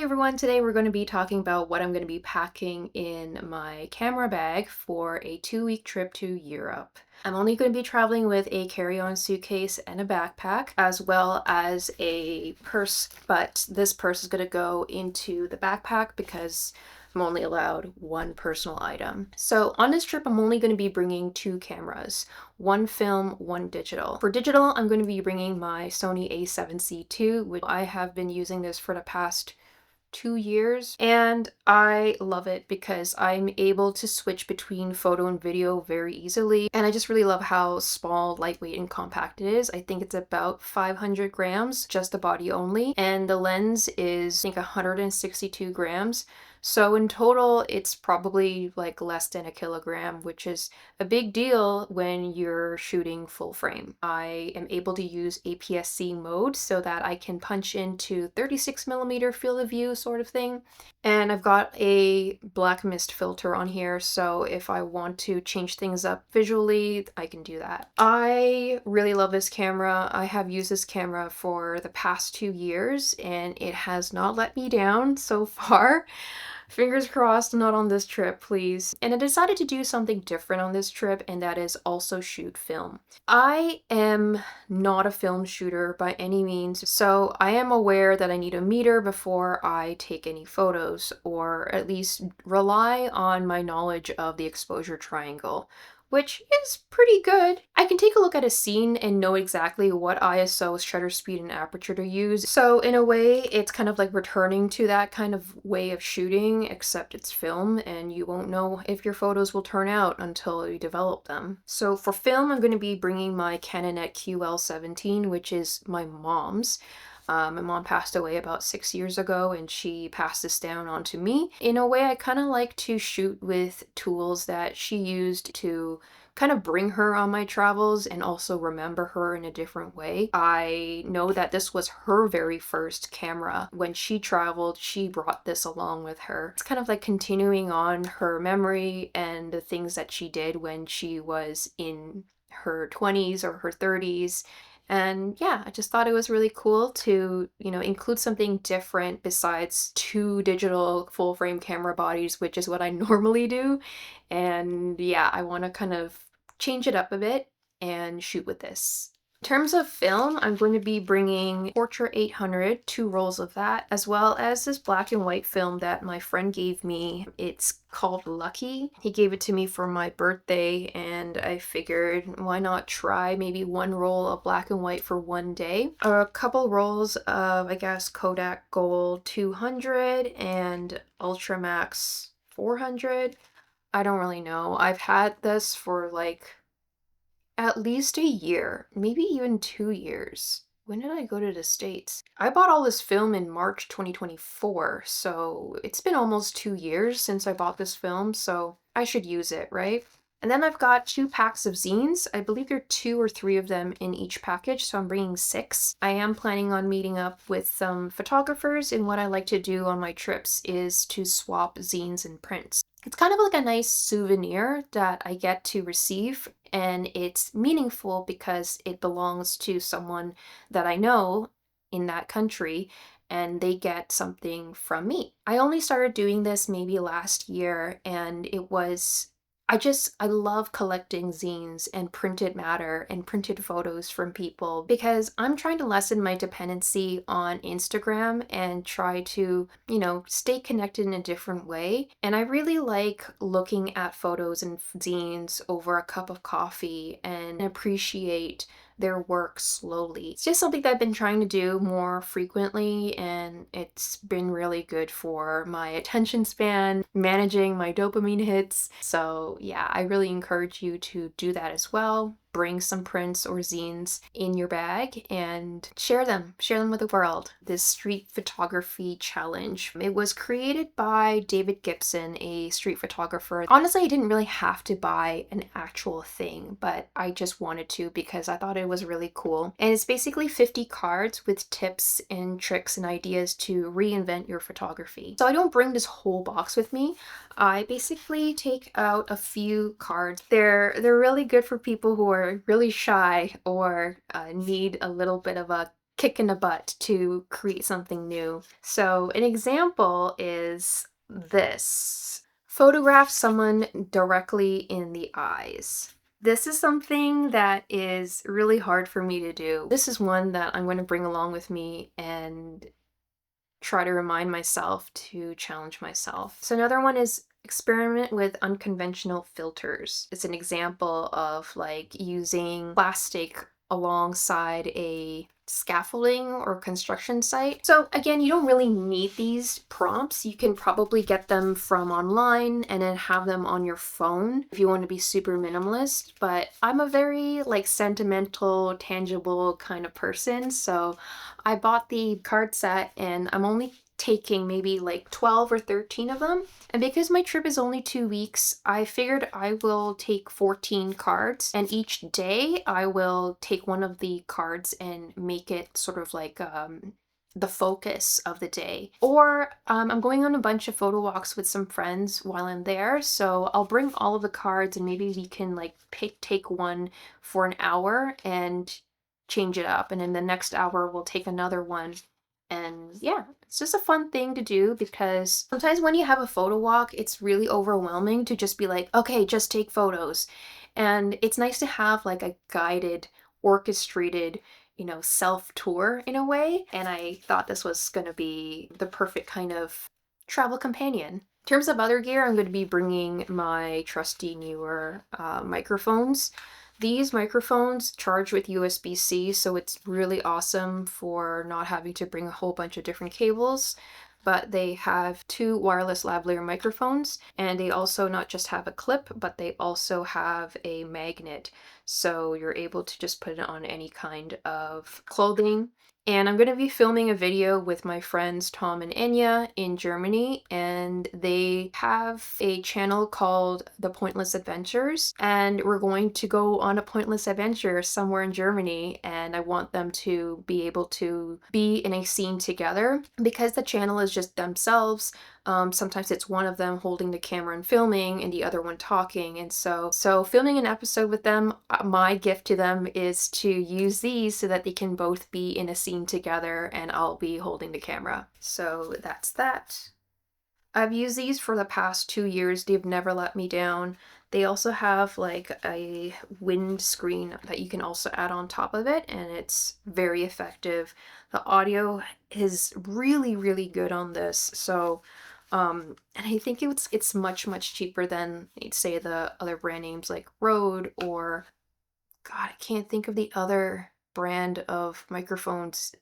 Hey everyone, today we're going to be talking about what I'm going to be packing in my camera bag for a 2-week trip to Europe. I'm only going to be traveling with a carry-on suitcase and a backpack, as well as a purse, but this purse is going to go into the backpack because I'm only allowed one personal item. So on this trip, I'm only going to be bringing 2 cameras, one film, one digital. For digital, I'm going to be bringing my Sony a7C II, which I have been using this for the past 2 years, and I love it because I'm able to switch between photo and video very easily, and I just really love how small, lightweight, and compact it is. I think it's about 500 grams, just the body only, and the lens is I think 162 grams. So in total, it's probably like less than a kilogram, which is a big deal when you're shooting full frame. I am able to use APS-C mode so that I can punch into 36mm field of view sort of thing. And I've got a black mist filter on here, so if I want to change things up visually, I can do that. I really love this camera. I have used this camera for the past 2 years and it has not let me down so far. Fingers crossed, not on this trip, please. And I decided to do something different on this trip, and that is also shoot film. I am not a film shooter by any means, so I am aware that I need a meter before I take any photos, or at least rely on my knowledge of the exposure triangle, which is pretty good. I can take a look at a scene and know exactly what ISO, shutter speed, and aperture to use. So in a way, it's kind of like returning to that kind of way of shooting, except it's film and you won't know if your photos will turn out until you develop them. So for film, I'm going to be bringing my Canon QL17, which is my mom's. My mom passed away about 6 years ago and she passed this down onto me. In a way, I kind of like to shoot with tools that she used to kind of bring her on my travels and also remember her in a different way. I know that this was her very first camera. When she traveled, she brought this along with her. It's kind of like continuing on her memory and the things that she did when she was in her 20s or her 30s. And yeah, I just thought it was really cool to, include something different besides 2 digital full frame camera bodies, which is what I normally do. And yeah, I want to kind of change it up a bit and shoot with this. In terms of film, I'm going to be bringing Portra 800, 2 rolls of that, as well as this black and white film that my friend gave me. It's called Lucky. He gave it to me for my birthday, and I figured why not try maybe 1 roll of black and white for 1 day. A couple rolls of, I guess, Kodak Gold 200 and Ultramax 400. I don't really know. I've had this for like at least a year, maybe even 2 years. When did I go to the States? I bought all this film in March 2024, so it's been almost 2 years since I bought this film, so I should use it, right? And then I've got 2 packs of zines. I believe there are 2 or 3 of them in each package, so I'm bringing 6. I am planning on meeting up with some photographers, and what I like to do on my trips is to swap zines and prints. It's kind of like a nice souvenir that I get to receive, and it's meaningful because it belongs to someone that I know in that country, and they get something from me. I only started doing this maybe last year, and I love collecting zines and printed matter and printed photos from people because I'm trying to lessen my dependency on Instagram and try to, stay connected in a different way. And I really like looking at photos and zines over a cup of coffee and appreciate their work slowly. It's just something that I've been trying to do more frequently, and it's been really good for my attention span, managing my dopamine hits. So yeah, I really encourage you to do that as well. Bring some prints or zines in your bag and share them with the world. This street photography challenge. It was created by David Gibson, a street photographer. Honestly, I didn't really have to buy an actual thing, but I just wanted to because I thought it was really cool. And it's basically 50 cards with tips and tricks and ideas to reinvent your photography. So I don't bring this whole box with me. I basically take out a few cards. They're really good for people who are really shy or need a little bit of a kick in the butt to create something new. So an example is this. Photograph someone directly in the eyes. This is something that is really hard for me to do. This is one that I'm going to bring along with me and try to remind myself to challenge myself. So another one is experiment with unconventional filters. It's an example of like using plastic alongside a scaffolding or construction site. So again, you don't really need these prompts. You can probably get them from online and then have them on your phone if you want to be super minimalist. But I'm a very like sentimental, tangible kind of person. So I bought the card set and I'm only taking maybe like 12 or 13 of them. And because my trip is only 2 weeks, I figured I will take 14 cards, and each day I will take one of the cards and make it sort of like the focus of the day. Or I'm going on a bunch of photo walks with some friends while I'm there, so I'll bring all of the cards and maybe we can like take one for an hour and change it up, and then the next hour we'll take another one. And yeah, it's just a fun thing to do because sometimes when you have a photo walk, it's really overwhelming to just be like, okay, just take photos. And it's nice to have like a guided, orchestrated, self tour in a way. And I thought this was going to be the perfect kind of travel companion. In terms of other gear, I'm going to be bringing my trusty newer microphones. These microphones charge with USB-C, so it's really awesome for not having to bring a whole bunch of different cables. But they have 2 wireless lavalier microphones, and they also not just have a clip, but they also have a magnet. So you're able to just put it on any kind of clothing. And I'm going to be filming a video with my friends Tom and Enya in Germany, and they have a channel called The Pointless Adventures, and we're going to go on a pointless adventure somewhere in Germany, and I want them to be able to be in a scene together. Because the channel is just themselves, sometimes it's one of them holding the camera and filming and the other one talking, and so filming an episode with them, my gift to them is to use these so that they can both be in a scene together and I'll be holding the camera. So that's that. I've used these for the past 2 years. They've never let me down. They also have like a wind screen that you can also add on top of it, and it's very effective. The audio is really, really good on this. So, and I think it's much cheaper than, say, the other brand names like Rode or, God, I can't think of the other brand of microphones.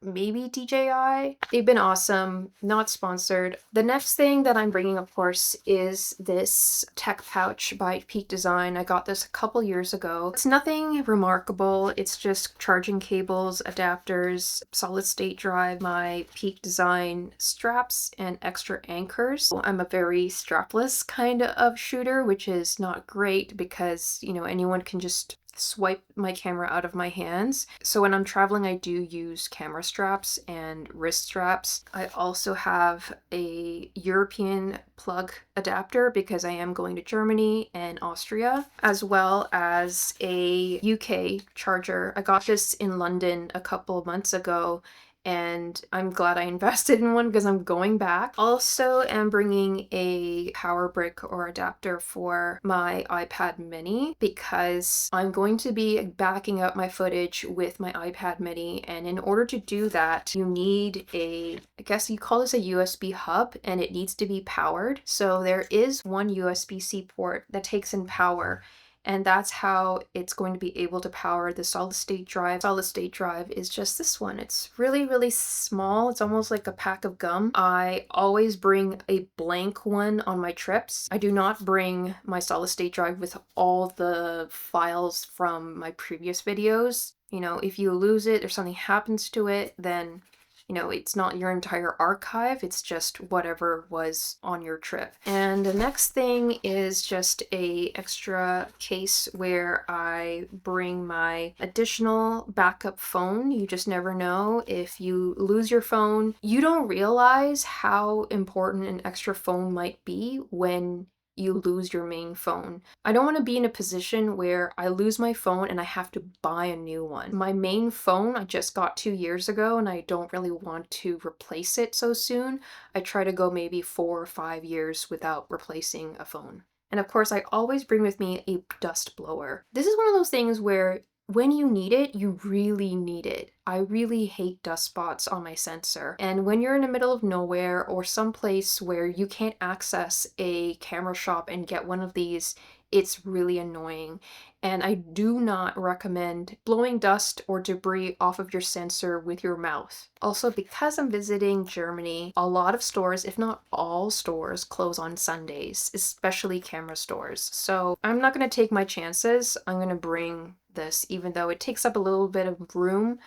Maybe DJI. They've been awesome, not sponsored. The next thing that I'm bringing, of course, is this tech pouch by Peak Design. I got this a couple years ago. It's nothing remarkable. It's just charging cables, adapters, solid state drive, my Peak Design straps, and extra anchors. I'm a very strapless kind of shooter, which is not great because, anyone can just swipe my camera out of my hands. So when I'm traveling, I do use camera straps and wrist straps. I also have a European plug adapter because I am going to Germany and Austria, as well as a UK charger. I got this in London a couple of months ago, and I'm glad I invested in one because I'm going back. Also am bringing a power brick or adapter for my iPad mini because I'm going to be backing up my footage with my iPad mini, and in order to do that you need I guess you call this a USB hub, and it needs to be powered. So there is one USB-C port that takes in power, and that's how it's going to be able to power the solid state drive. Solid state drive is just this one. It's really, really small. It's almost like a pack of gum. I always bring a blank one on my trips. I do not bring my solid state drive with all the files from my previous videos. If you lose it or something happens to it, then it's not your entire archive, it's just whatever was on your trip. And the next thing is just a extra case where I bring my additional backup phone. You just never know. If you lose your phone, you don't realize how important an extra phone might be when you lose your main phone. I don't want to be in a position where I lose my phone and I have to buy a new one. My main phone I just got 2 years ago and I don't really want to replace it so soon. I try to go maybe 4 or 5 years without replacing a phone. And of course, I always bring with me a dust blower. This is one of those things where when you need it, you really need it. I really hate dust spots on my sensor. And when you're in the middle of nowhere or someplace where you can't access a camera shop and get one of these, it's really annoying. And I do not recommend blowing dust or debris off of your sensor with your mouth. Also, because I'm visiting Germany, a lot of stores, if not all stores, close on Sundays, especially camera stores. So I'm not going to take my chances. I'm going to bring this, even though it takes up a little bit of room.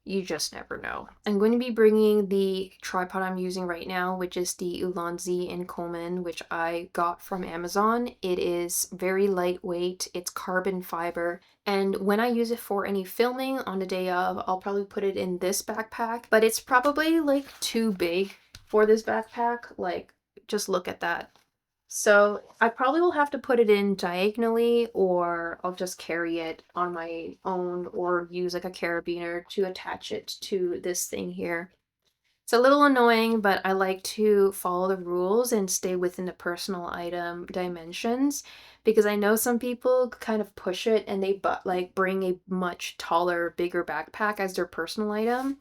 You just never know. I'm going to be bringing the tripod I'm using right now, which is the Ulanzi in Coleman, which I got from Amazon. It is very lightweight, it's carbon fiber, and when I use it for any filming on the day of, I'll probably put it in this backpack, but it's probably like too big for this backpack. Like, just look at that. So I probably will have to put it in diagonally, or I'll just carry it on my own or use like a carabiner to attach it to this thing here. It's a little annoying, but I like to follow the rules and stay within the personal item dimensions, because I know some people kind of push it and they like bring a much taller, bigger backpack as their personal item.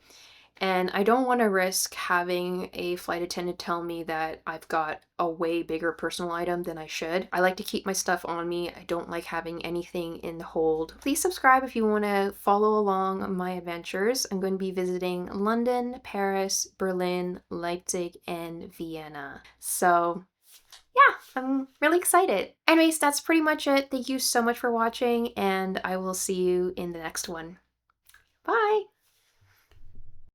And I don't want to risk having a flight attendant tell me that I've got a way bigger personal item than I should. I like to keep my stuff on me. I don't like having anything in the hold. Please subscribe if you want to follow along my adventures. I'm going to be visiting London, Paris, Berlin, Leipzig, and Vienna. So yeah, I'm really excited. Anyways, that's pretty much it. Thank you so much for watching, and I will see you in the next one. Bye!